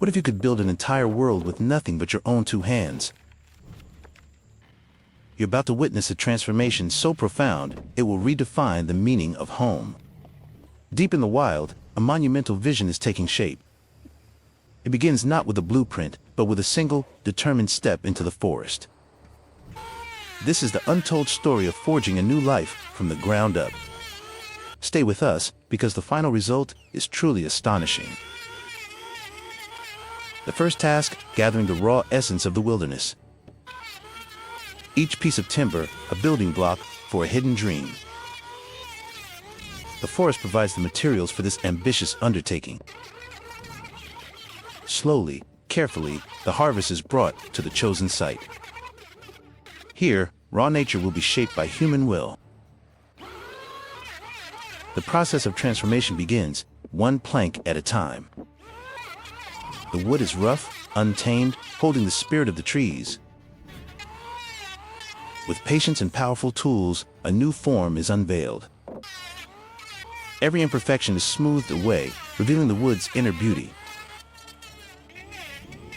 What if you could build an entire world with nothing but your own two hands? You're about to witness a transformation so profound, it will redefine the meaning of home. Deep in the wild, a monumental vision is taking shape. It begins not with a blueprint, but with a single, determined step into the forest. This is the untold story of forging a new life from the ground up. Stay with us, because the final result is truly astonishing. The first task, gathering the raw essence of the wilderness. Each piece of timber, a building block for a hidden dream. The forest provides the materials for this ambitious undertaking. Slowly, carefully, the harvest is brought to the chosen site. Here, raw nature will be shaped by human will. The process of transformation begins, one plank at a time. The wood is rough, untamed, holding the spirit of the trees. With patience and powerful tools, a new form is unveiled. Every imperfection is smoothed away, revealing the wood's inner beauty.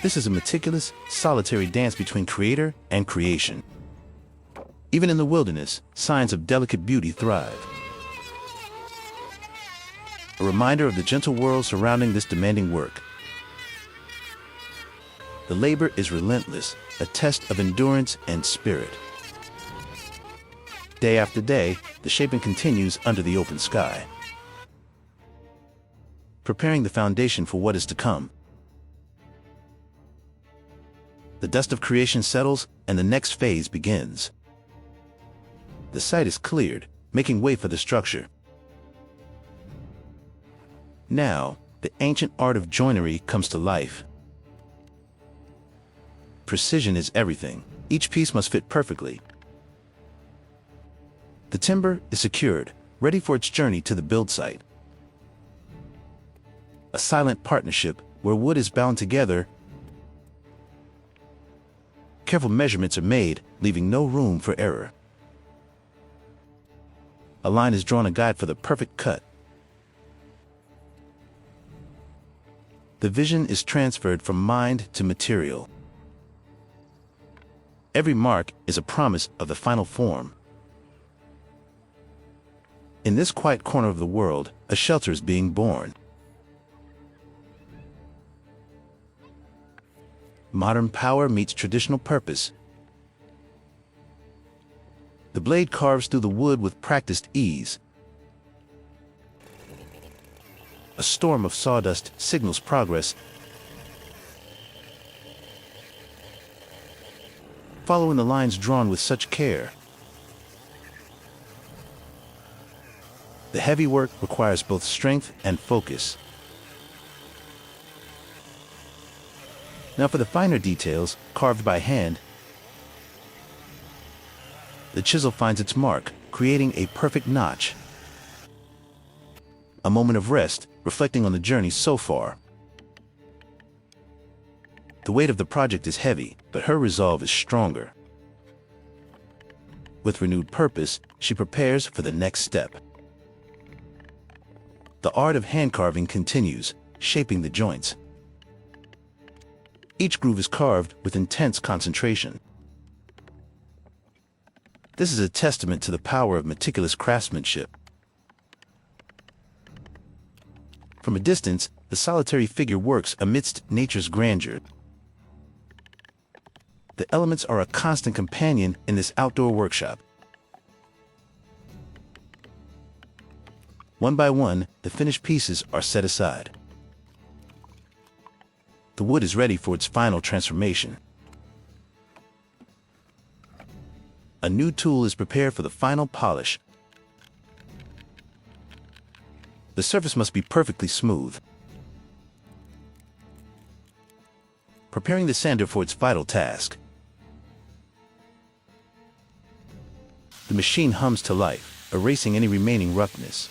This is a meticulous, solitary dance between creator and creation. Even in the wilderness, signs of delicate beauty thrive. A reminder of the gentle world surrounding this demanding work. The labor is relentless, a test of endurance and spirit. Day after day, the shaping continues under the open sky, preparing the foundation for what is to come. The dust of creation settles, and the next phase begins. The site is cleared, making way for the structure. Now, the ancient art of joinery comes to life. Precision is everything. Each piece must fit perfectly. The timber is secured, ready for its journey to the build site. A silent partnership where wood is bound together. Careful measurements are made, leaving no room for error. A line is drawn, a guide for the perfect cut. The vision is transferred from mind to material. Every mark is a promise of the final form. In this quiet corner of the world, a shelter is being born. Modern power meets traditional purpose. The blade carves through the wood with practiced ease. A storm of sawdust signals progress. Following the lines drawn with such care. The heavy work requires both strength and focus. Now for the finer details, carved by hand. The chisel finds its mark, creating a perfect notch. A moment of rest, reflecting on the journey so far. The weight of the project is heavy, but her resolve is stronger. With renewed purpose, she prepares for the next step. The art of hand carving continues, shaping the joints. Each groove is carved with intense concentration. This is a testament to the power of meticulous craftsmanship. From a distance, the solitary figure works amidst nature's grandeur. The elements are a constant companion in this outdoor workshop. One by one, the finished pieces are set aside. The wood is ready for its final transformation. A new tool is prepared for the final polish. The surface must be perfectly smooth. Preparing the sander for its vital task. The machine hums to life, erasing any remaining roughness.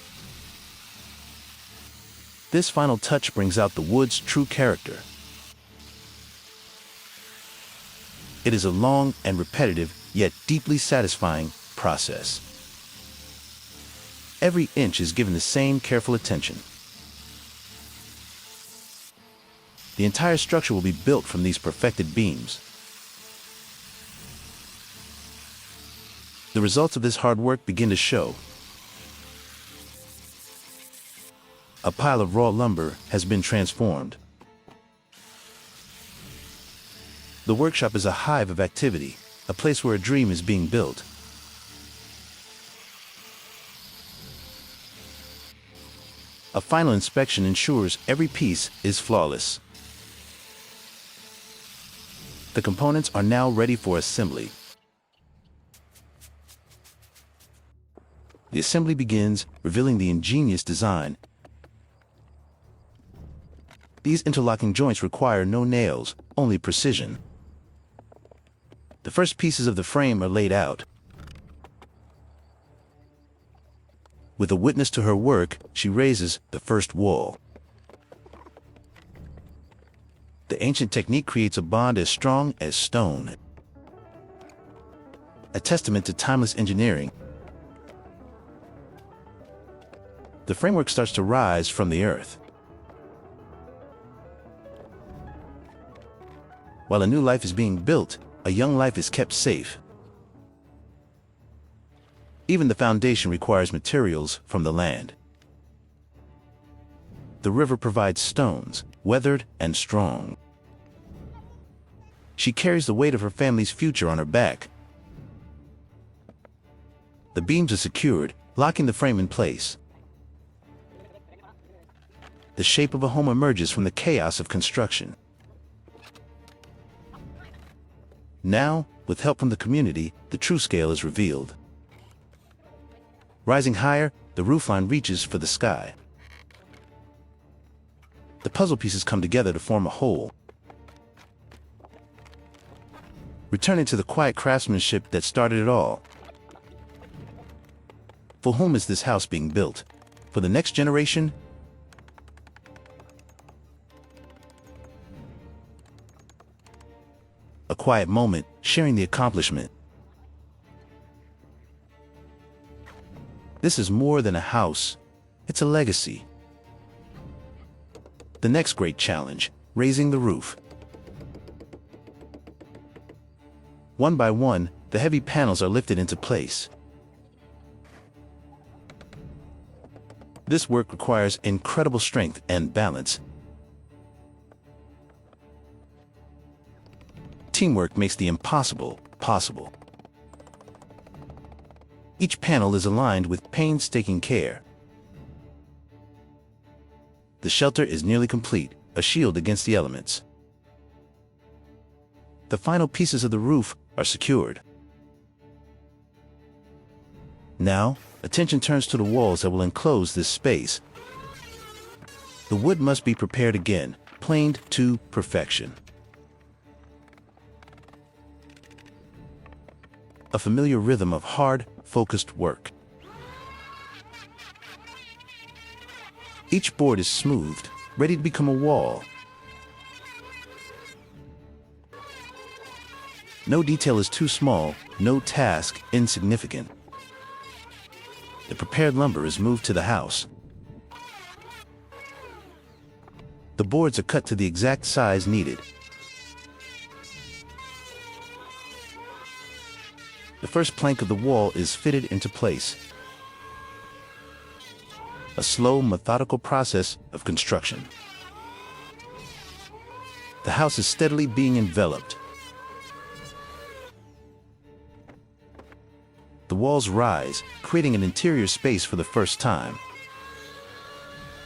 This final touch brings out the wood's true character. It is a long and repetitive, yet deeply satisfying process. Every inch is given the same careful attention. The entire structure will be built from these perfected beams. The results of this hard work begin to show. A pile of raw lumber has been transformed. The workshop is a hive of activity, a place where a dream is being built. A final inspection ensures every piece is flawless. The components are now ready for assembly. The assembly begins, revealing the ingenious design. These interlocking joints require no nails, only precision. The first pieces of the frame are laid out. With a witness to her work, she raises the first wall. The ancient technique creates a bond as strong as stone. A testament to timeless engineering. The framework starts to rise from the earth. While a new life is being built, a young life is kept safe. Even the foundation requires materials from the land. The river provides stones, weathered and strong. She carries the weight of her family's future on her back. The beams are secured, locking the frame in place. The shape of a home emerges from the chaos of construction. Now, with help from the community, the true scale is revealed. Rising higher, the roofline reaches for the sky. The puzzle pieces come together to form a whole. Returning to the quiet craftsmanship that started it all. For whom is this house being built? For the next generation? A quiet moment, sharing the accomplishment. This is more than a house, it's a legacy. The next great challenge, raising the roof. One by one, the heavy panels are lifted into place. This work requires incredible strength and balance. Teamwork makes the impossible possible. Each panel is aligned with painstaking care. The shelter is nearly complete, a shield against the elements. The final pieces of the roof are secured. Now, attention turns to the walls that will enclose this space. The wood must be prepared again, planed to perfection. A familiar rhythm of hard, focused work. Each board is smoothed, ready to become a wall. No detail is too small, no task insignificant. The prepared lumber is moved to the house. The boards are cut to the exact size needed. The first plank of the wall is fitted into place. A slow, methodical process of construction. The house is steadily being enveloped. The walls rise, creating an interior space for the first time.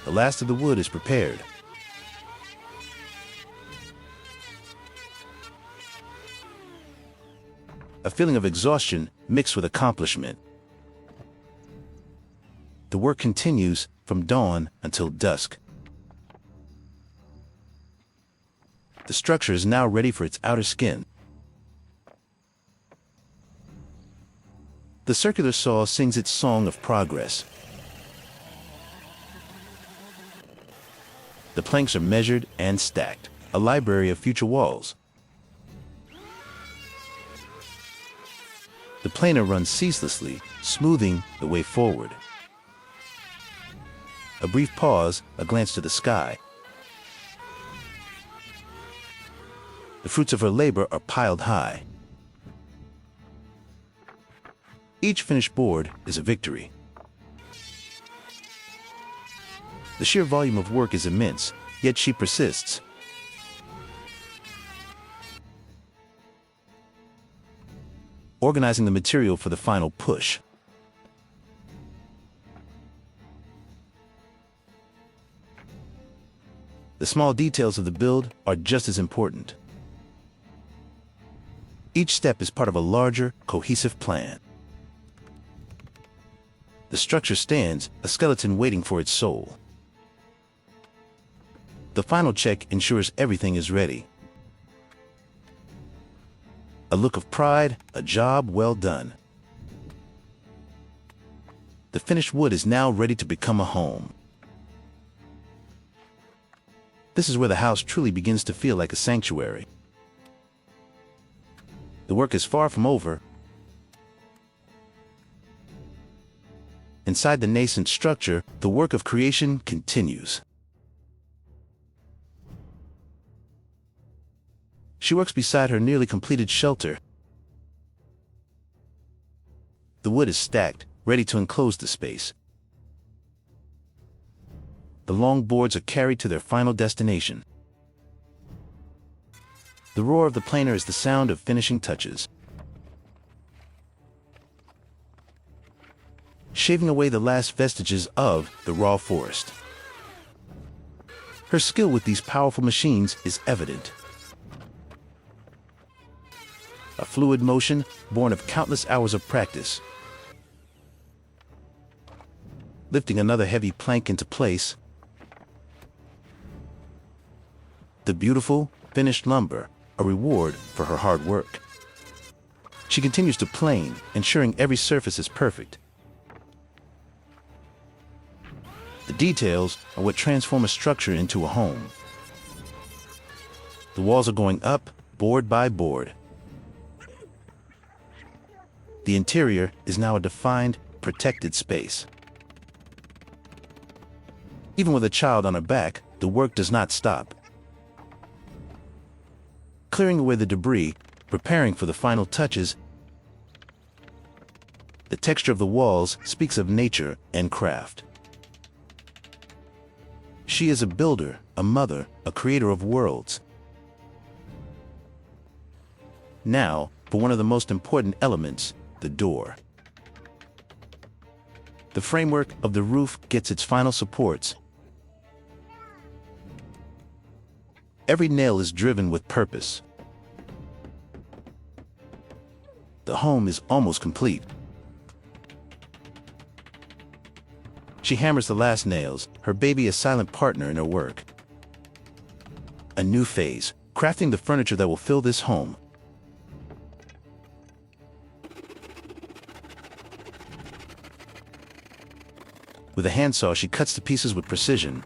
The last of the wood is prepared. A feeling of exhaustion mixed with accomplishment. The work continues from dawn until dusk. The structure is now ready for its outer skin. The circular saw sings its song of progress. The planks are measured and stacked, a library of future walls. The planer runs ceaselessly, smoothing the way forward. A brief pause, a glance to the sky. The fruits of her labor are piled high. Each finished board is a victory. The sheer volume of work is immense, yet she persists. Organizing the material for the final push. The small details of the build are just as important. Each step is part of a larger, cohesive plan. The structure stands, a skeleton waiting for its soul. The final check ensures everything is ready. A look of pride, a job well done. The finished wood is now ready to become a home. This is where the house truly begins to feel like a sanctuary. The work is far from over. Inside the nascent structure, the work of creation continues. She works beside her nearly completed shelter. The wood is stacked, ready to enclose the space. The long boards are carried to their final destination. The roar of the planer is the sound of finishing touches. Shaving away the last vestiges of the raw forest. Her skill with these powerful machines is evident. A fluid motion born of countless hours of practice. Lifting another heavy plank into place. The beautiful, finished lumber, a reward for her hard work. She continues to plane, ensuring every surface is perfect. The details are what transform a structure into a home. The walls are going up, board by board. The interior is now a defined, protected space. Even with a child on her back, the work does not stop. Clearing away the debris, preparing for the final touches. The texture of the walls speaks of nature and craft. She is a builder, a mother, a creator of worlds. Now, for one of the most important elements, the door. The framework of the roof gets its final supports. Every nail is driven with purpose. The home is almost complete. She hammers the last nails, her baby a silent partner in her work. A new phase, crafting the furniture that will fill this home. With a handsaw, she cuts the pieces with precision.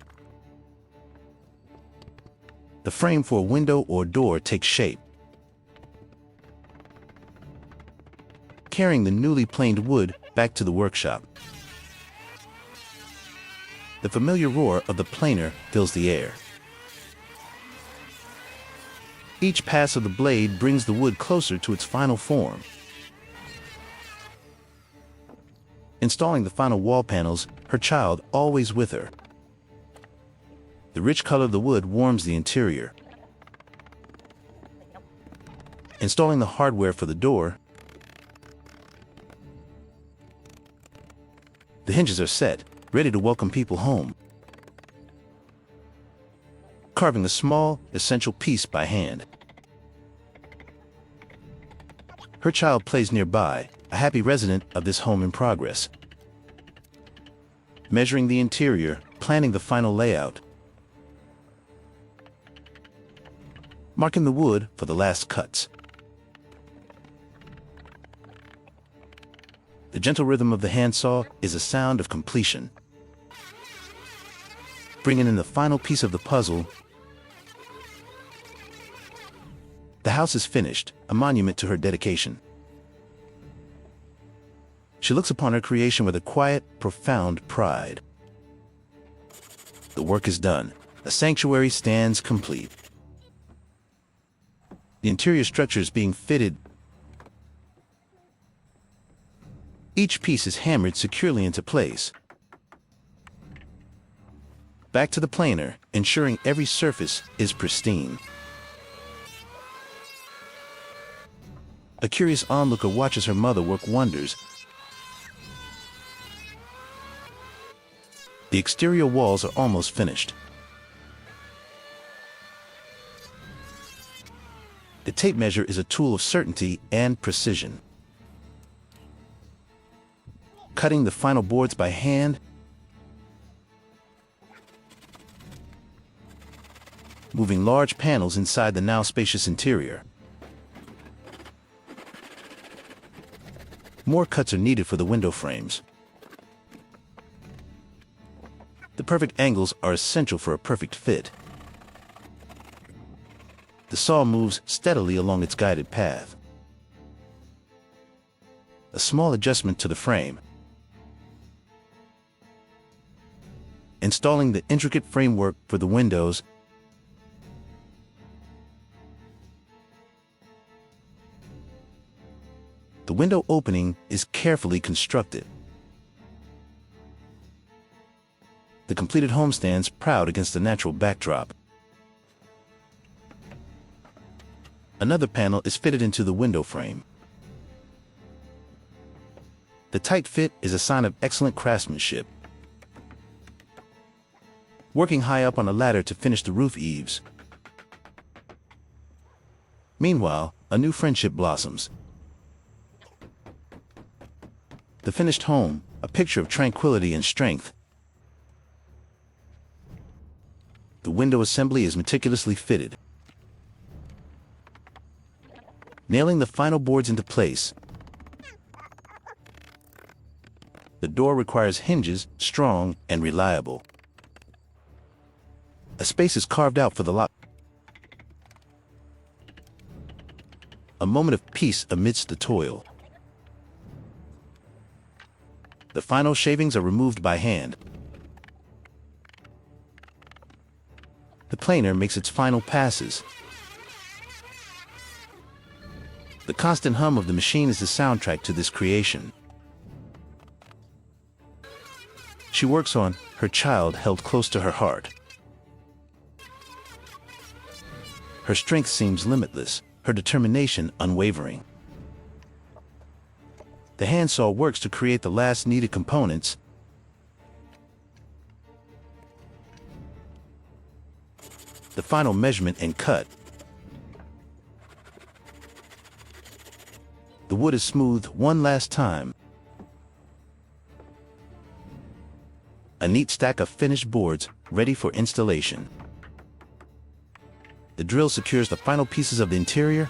The frame for a window or door takes shape. Carrying the newly planed wood back to the workshop. The familiar roar of the planer fills the air. Each pass of the blade brings the wood closer to its final form. Installing the final wall panels, her child always with her. The rich color of the wood warms the interior. Installing the hardware for the door. The hinges are set, ready to welcome people home. Carving a small, essential piece by hand. Her child plays nearby, a happy resident of this home in progress. Measuring the interior, planning the final layout. Marking the wood for the last cuts. The gentle rhythm of the handsaw is a sound of completion. Bringing in the final piece of the puzzle. The house is finished, a monument to her dedication. She looks upon her creation with a quiet, profound pride. The work is done. The sanctuary stands complete. The interior structure is being fitted. Each piece is hammered securely into place. Back to the planer, ensuring every surface is pristine. A curious onlooker watches her mother work wonders. The exterior walls are almost finished. The tape measure is a tool of certainty and precision. Cutting the final boards by hand, moving large panels inside the now spacious interior. More cuts are needed for the window frames. The perfect angles are essential for a perfect fit. The saw moves steadily along its guided path. A small adjustment to the frame. Installing the intricate framework for the windows. The window opening is carefully constructed. The completed home stands proud against the natural backdrop. Another panel is fitted into the window frame. The tight fit is a sign of excellent craftsmanship. Working high up on a ladder to finish the roof eaves. Meanwhile, a new friendship blossoms. The finished home, a picture of tranquility and strength. The window assembly is meticulously fitted. Nailing the final boards into place. The door requires hinges, strong and reliable. A space is carved out for the lock. A moment of peace amidst the toil. The final shavings are removed by hand. The planer makes its final passes. The constant hum of the machine is the soundtrack to this creation. She works on her child held close to her heart. Her strength seems limitless, her determination unwavering. The handsaw works to create the last needed components. The final measurement and cut. The wood is smoothed one last time. A neat stack of finished boards ready for installation. The drill secures the final pieces of the interior.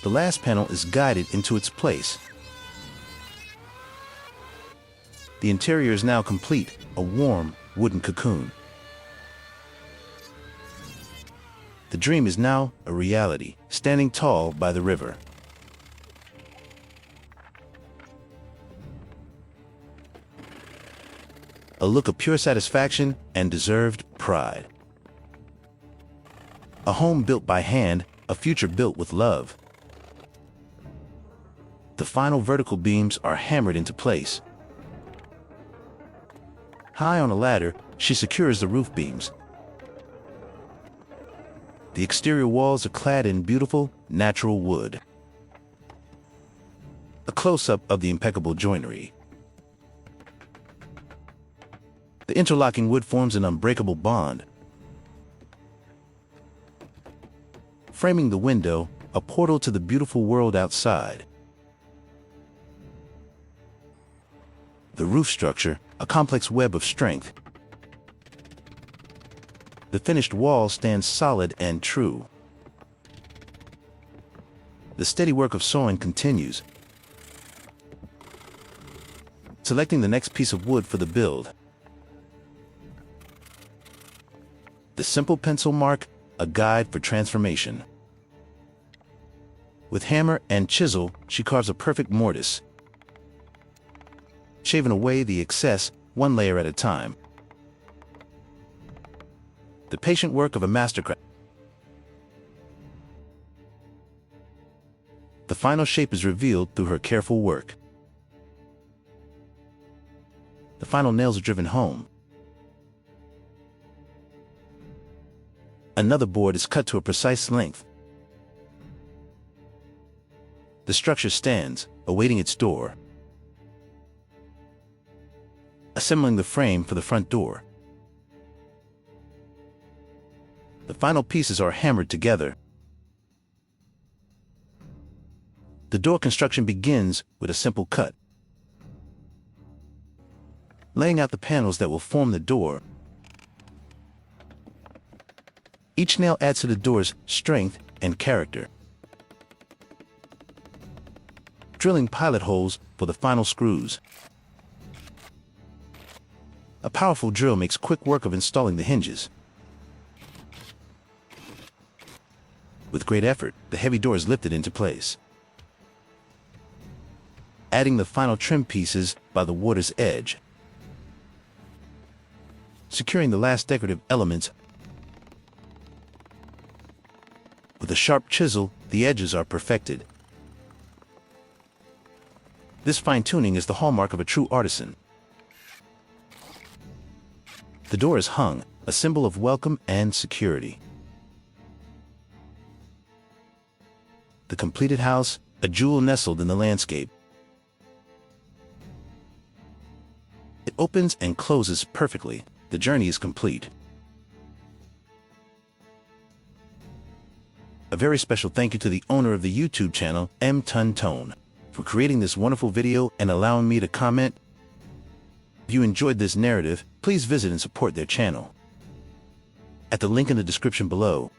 The last panel is guided into its place. The interior is now complete, a warm, wooden cocoon. The dream is now a reality, standing tall by the river. A look of pure satisfaction and deserved pride. A home built by hand, a future built with love. The final vertical beams are hammered into place. High on a ladder, she secures the roof beams. The exterior walls are clad in beautiful, natural wood. A close-up of the impeccable joinery. The interlocking wood forms an unbreakable bond. Framing the window, a portal to the beautiful world outside. The roof structure, a complex web of strength. The finished wall stands solid and true. The steady work of sawing continues. Selecting the next piece of wood for the build. The simple pencil mark, a guide for transformation. With hammer and chisel, she carves a perfect mortise, shaving away the excess, one layer at a time. the patient work of a mastercraft. The final shape is revealed through her careful work. The final nails are driven home. Another board is cut to a precise length. The structure stands, awaiting its door. Assembling the frame for the front door. The final pieces are hammered together. The door construction begins with a simple cut. Laying out the panels that will form the door. Each nail adds to the door's strength and character. Drilling pilot holes for the final screws. A powerful drill makes quick work of installing the hinges. With great effort, the heavy door is lifted into place. Adding the final trim pieces by the water's edge. Securing the last decorative elements. With a sharp chisel, the edges are perfected. This fine-tuning is the hallmark of a true artisan. The door is hung, a symbol of welcome and security. The completed house, a jewel nestled in the landscape. It opens and closes perfectly. The journey is complete. A very special thank you to the owner of the YouTube channel, M. Tun Tone, for creating this wonderful video and allowing me to comment. If you enjoyed this narrative, please visit and support their channel. At the link in the description below,